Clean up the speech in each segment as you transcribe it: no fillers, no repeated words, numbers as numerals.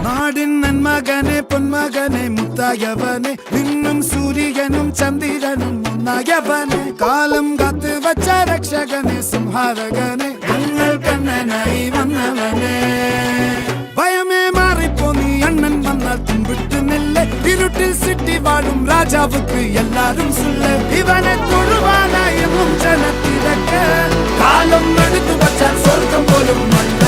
നാടിൻ നന്മകനെ പൊന്മകനെ മുത്തായവനെ നിന്നും സൂര്യനും ചന്ദ്രനും ഒന്നായവനെ കാലം കാത്ത് വച്ച രക്ഷകനെ സംഹാരകനെ ഞങ്ങൾ കണ്ണനായി വന്നവനെ ഭയമേ മാറിപ്പോ നീ അണ്ണൻ വന്നാൽ തുമ്പിട്ട് നെല്ല് ഇരുട്ടിൽ സിറ്റി വാഴും രാജാവുക്ക് എല്ലാരും സുല്ല് ഇവനെ തൊഴുവാനായി എന്നും ജനത്തിരക്ക് കാലം എടുത്തു വച്ചാൽ സ്വർഗം പോലും മണ്ണ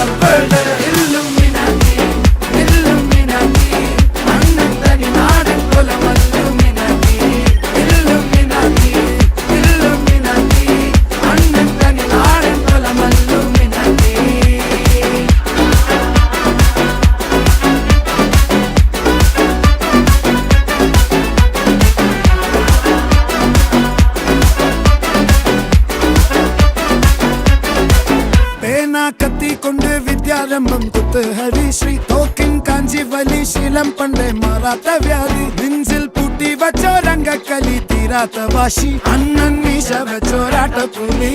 കത്തിക്കൊണ്ട് വിദ്യാരംഭം കുത്ത് ഹരിശ്രീ തോക്കിൻ കാഞ്ചി വലി ശീലം പണ്ടേ മാറാത്ത വ്യാധി നെഞ്ചിൽ പൂട്ടി വച്ചോരംഗക്കലി തീരാത്ത വാശി അണ്ണൻ മീശ വെച്ചോരാട്ടപ്പുലി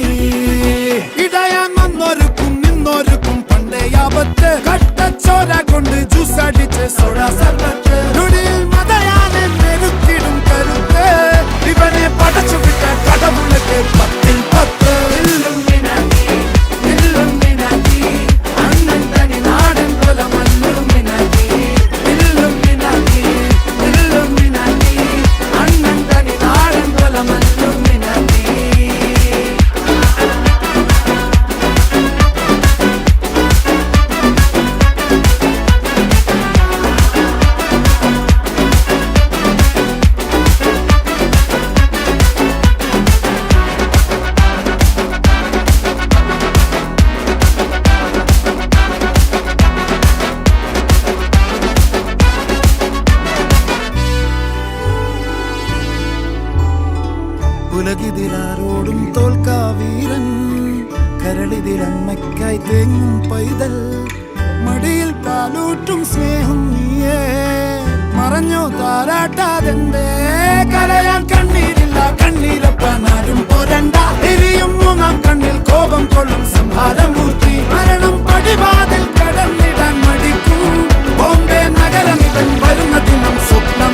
ഇടയാൻ വന്നോരുക്കും നിന്നോരുക്കും പണ്ടേ ആപത്ത് കട്ടച്ചോര കൊണ്ട് ജ്യൂസ് അടിച്ച് സോഡാ സർബത്ത് നുടിയിൽ മതയാനെ നെരുക്കിടും കരുത്ത് ഇവനെ പടച്ചു വിട്ട കടവുളക്ക് 10 ൽ 10 ഉലകിതിലാരോടും തോൽക്കാ വീരൻ കരളിതിലമ്മയ്ക്കായി തേങ്ങും പൈതൽ മടിയിൽ പാലൂട്ടും സ്നേഹം നീയേ മറഞ്ഞോ താരാട്ടാതെന്തേ കരയാൻ കണ്ണീരില്ല കണ്ണീരപ്പാനാരും പോരണ്ട എരിയും മൂന്നാം കണ്ണിൽ കോപം കൊള്ളും സംഹാരമൂർത്തി മരണം പടിവാതിൽ കടന്നിടാൻ മടിക്കും ബോംബെ നഗരമിതൻ വരുന്ന ദിനം സ്വപ്നം